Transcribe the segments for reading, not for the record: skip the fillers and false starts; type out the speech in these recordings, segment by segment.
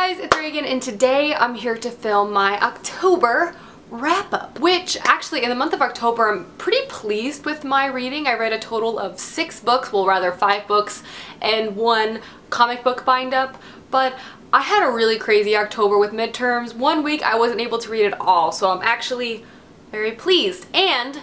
guys, it's Reagan and today I'm here to film my October wrap-up, which actually in the month of October I'm pretty pleased with my reading. I read a total of 6 books, well rather 5 books and 1 comic book bind-up, but I had a really crazy October with midterms. One week I wasn't able to read at all, so I'm actually very pleased. And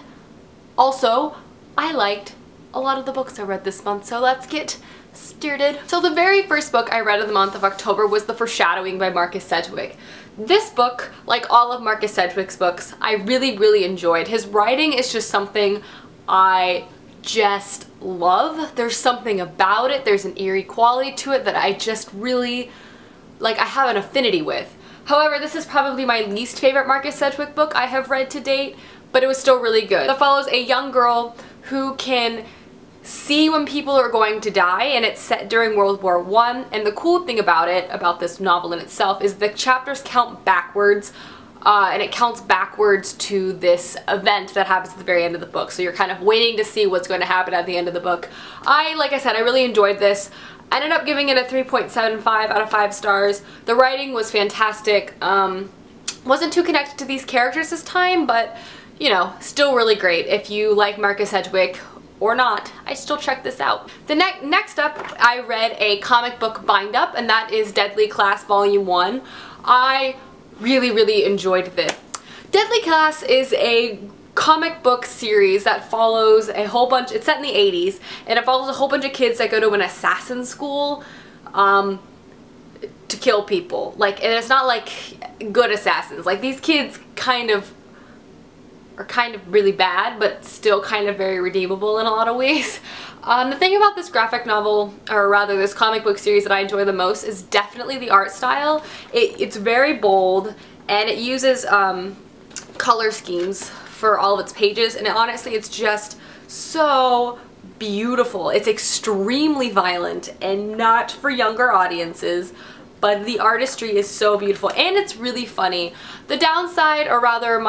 also, I liked a lot of the books I read this month, so let's get started. So the very first book I read in the month of October was The Foreshadowing by Marcus Sedgwick. This book, like all of Marcus Sedgwick's books, I really enjoyed. His writing is just something I just love. There's something about it, there's an eerie quality to it that I just really, I have an affinity with. However, this is probably my least favorite Marcus Sedgwick book I have read to date, but it was still really good. It follows a young girl who can see when people are going to die, and it's set during World War I. And the cool thing about it, about this novel in itself, is the chapters count backwards, and it counts backwards to this event that happens at the very end of the book. So you're kind of waiting to see what's going to happen at the end of the book. Like I said, I really enjoyed this. I ended up giving it a 3.75 out of 5 stars. The writing was fantastic. Wasn't too connected to these characters this time, but you know, still really great. If you like Marcus Sedgwick or not, I still check this out. The next up, I read a comic book bind-up, and that is Deadly Class Volume 1. I really enjoyed this. Deadly Class is a comic book series that follows a whole bunch, it's set in the 80s, and it follows a whole bunch of kids that go to an assassin school to kill people. And it's not like good assassins. Like, these kids are kind of really bad, but still kind of very redeemable in a lot of ways. The thing about this graphic novel, or rather this comic book series, that I enjoy the most is definitely the art style. It's very bold, and it uses color schemes for all of its pages, and honestly it's just so beautiful. It's extremely violent and not for younger audiences, but the artistry is so beautiful and it's really funny. The downside, or rather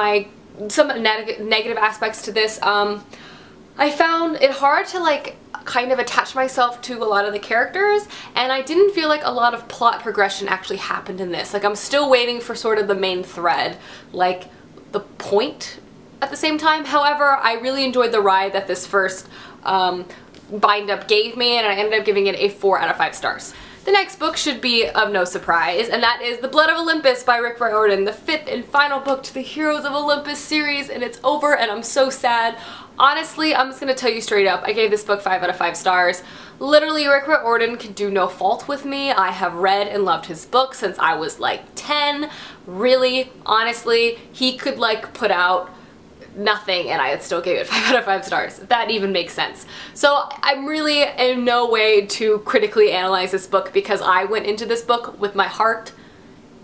some negative aspects to this, I found it hard to kind of attach myself to a lot of the characters, and I didn't feel like a lot of plot progression actually happened in this. I'm still waiting for sort of the main thread, the point at the same time. However, I really enjoyed the ride that this first bind-up gave me, and I ended up giving it a 4 out of 5 stars. The next book should be of no surprise, and that is The Blood of Olympus by Rick Riordan, the 5th and final book to the Heroes of Olympus series, and it's over and I'm so sad. Honestly, I'm just gonna tell you straight up, I gave this book 5 out of 5 stars. Literally, Rick Riordan can do no fault with me. I have read and loved his book since I was 10. Really, honestly, he could put out nothing and I would still give it 5 out of 5 stars, if that even makes sense. So I'm really in no way to critically analyze this book, because I went into this book with my heart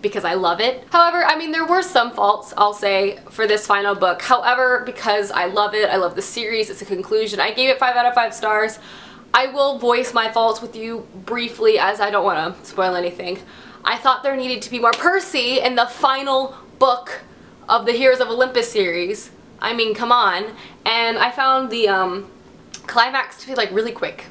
because I love it. However, I mean, there were some faults, I'll say, for this final book. However, because I love it, I love the series, it's a conclusion, I gave it 5 out of 5 stars. I will voice my faults with you briefly, as I don't want to spoil anything. I thought there needed to be more Percy in the final book of the Heroes of Olympus series. I mean, come on. And I found the climax to be really quick.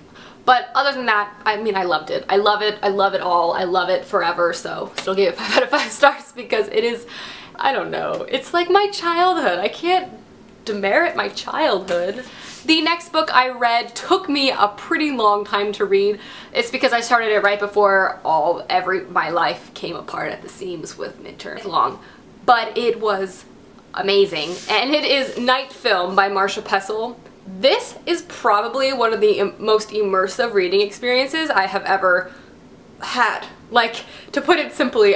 But other than that, I mean, I loved it. I love it. I love it all. I love it forever. So still gave it 5 out of 5 stars because it is, I don't know, it's like my childhood. I can't demerit my childhood. The next book I read took me a pretty long time to read. It's because I started it right before my life came apart at the seams with midterm. It's long, but it was amazing, and it is Night Film by Marsha Pessel. This is probably one of the most immersive reading experiences I have ever had. To put it simply,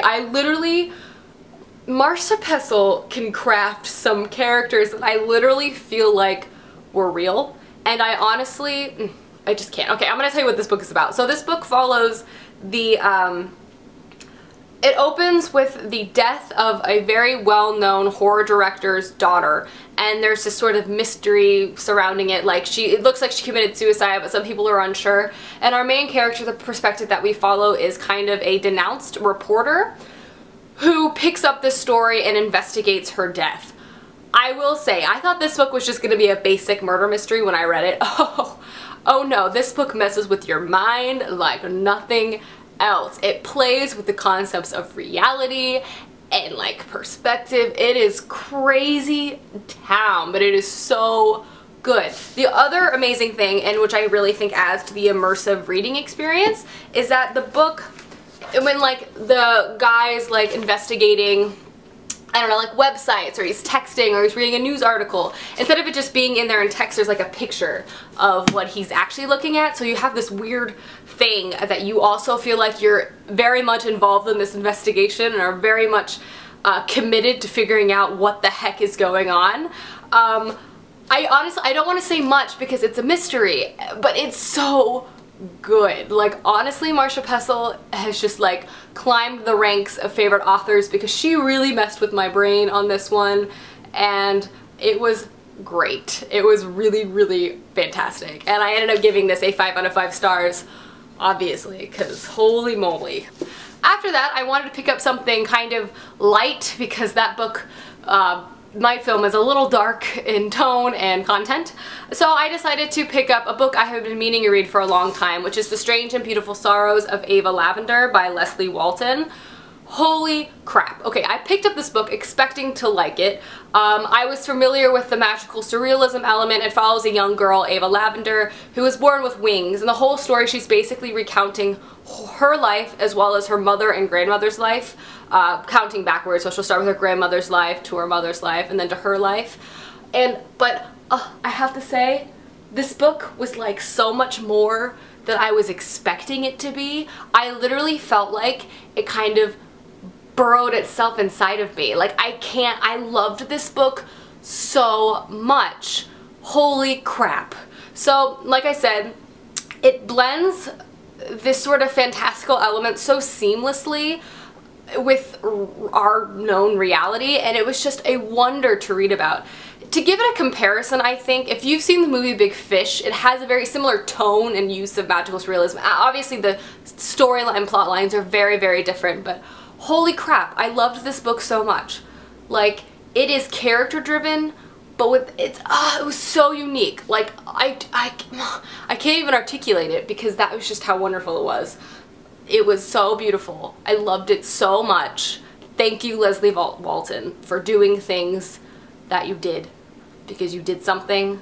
Marsha Pessel can craft some characters that I literally feel like were real, and I honestly, I just can't. Okay, I'm gonna tell you what this book is about. So this book follows the, it opens with the death of a very well-known horror director's daughter, and there's this sort of mystery surrounding it. It looks like she committed suicide, but some people are unsure. And our main character, the perspective that we follow, is kind of a denounced reporter who picks up this story and investigates her death. I will say, I thought this book was just going to be a basic murder mystery when I read it. Oh no, this book messes with your mind like nothing else. It plays with the concepts of reality and like perspective. It is crazy town, but it is so good. The other amazing thing, and which I really think adds to the immersive reading experience, is that the book, when like the guy's like investigating, I don't know, like websites, or he's texting, or he's reading a news article, instead of it just being in there in text, there's like a picture of what he's actually looking at. So you have this weird thing that you also feel like you're very much involved in this investigation and are very much committed to figuring out what the heck is going on. I don't want to say much because it's a mystery, but it's so good. Like, honestly, Marcia Pessel has just like climbed the ranks of favorite authors because she really messed with my brain on this one, and it was great. It was really, really fantastic, and I ended up giving this a 5 out of 5 stars, obviously, because holy moly. After that, I wanted to pick up something kind of light because that book my film is a little dark in tone and content. So I decided to pick up a book I have been meaning to read for a long time, which is The Strange and Beautiful Sorrows of Ava Lavender by Leslie Walton. Holy crap. Okay, I picked up this book expecting to like it. I was familiar with the magical surrealism element. It follows a young girl, Ava Lavender, who was born with wings, and the whole story, she's basically recounting her life as well as her mother and grandmother's life, counting backwards. So she'll start with her grandmother's life to her mother's life and then to her life. But I have to say, this book was like so much more than I was expecting it to be. I literally felt like it kind of burrowed itself inside of me. Like, I loved this book so much. Holy crap. So, like I said, it blends this sort of fantastical element so seamlessly with our known reality, and it was just a wonder to read about. To give it a comparison, I think, if you've seen the movie Big Fish, it has a very similar tone and use of magical surrealism. Obviously the storyline and plot lines are very, very different, but holy crap, I loved this book so much. Like, it is character driven, but with it was so unique. Like, I can't even articulate it because that was just how wonderful it was. It was so beautiful. I loved it so much. Thank you, Leslie Walton, for doing things that you did, because you did something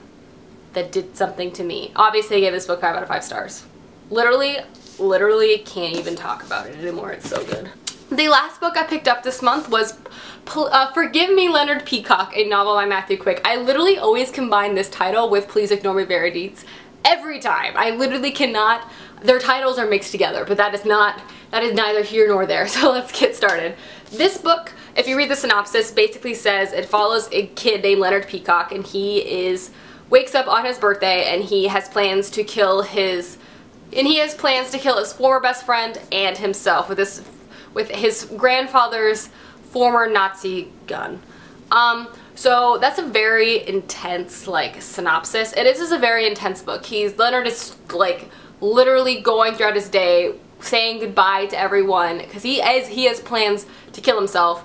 that did something to me. Obviously, I gave this book 5 out of 5 stars. Literally can't even talk about it anymore. It's so good. The last book I picked up this month was Forgive Me, Leonard Peacock, a novel by Matthew Quick. I literally always combine this title with Please Ignore Me, Verideets. Every time. I literally cannot. Their titles are mixed together, but that is neither here nor there. So let's get started. This book, if you read the synopsis, basically says it follows a kid named Leonard Peacock, and he wakes up on his birthday and he has plans to kill his former best friend and himself with his grandfather's former Nazi gun. So that's a very intense, like, synopsis. It is a very intense book. Leonard is, like, literally going throughout his day saying goodbye to everyone because he has plans to kill himself.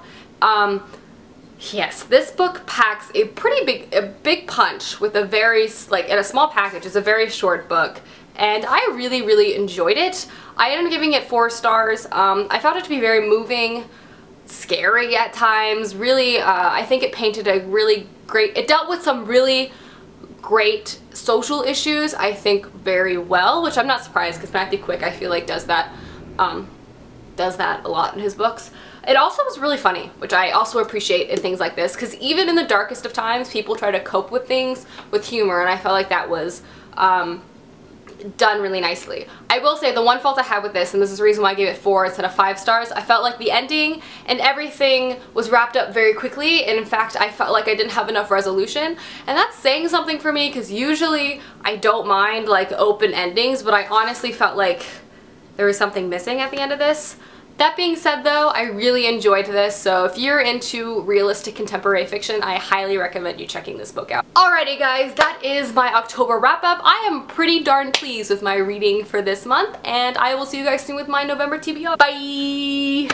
Yes, this book packs a big punch with a very, like, in a small package. It's a very short book, and I really, really enjoyed it. I ended up giving it 4 stars. I found it to be very moving, scary at times. Really, I think it painted a really great, it dealt with some really great social issues, I think, very well, which I'm not surprised because Matthew Quick, I feel like, does that a lot in his books. It also was really funny, which I also appreciate in things like this, because even in the darkest of times, people try to cope with things with humor, and I felt like that was done really nicely. I will say the one fault I had with this, and this is the reason why I gave it 4 instead of 5 stars, I felt like the ending and everything was wrapped up very quickly, and in fact I felt like I didn't have enough resolution, and that's saying something for me because usually I don't mind, like, open endings, but I honestly felt like there was something missing at the end of this. That being said, though, I really enjoyed this, so if you're into realistic contemporary fiction, I highly recommend you checking this book out. Alrighty guys, that is my October wrap-up. I am pretty darn pleased with my reading for this month, and I will see you guys soon with my November TBR. Bye!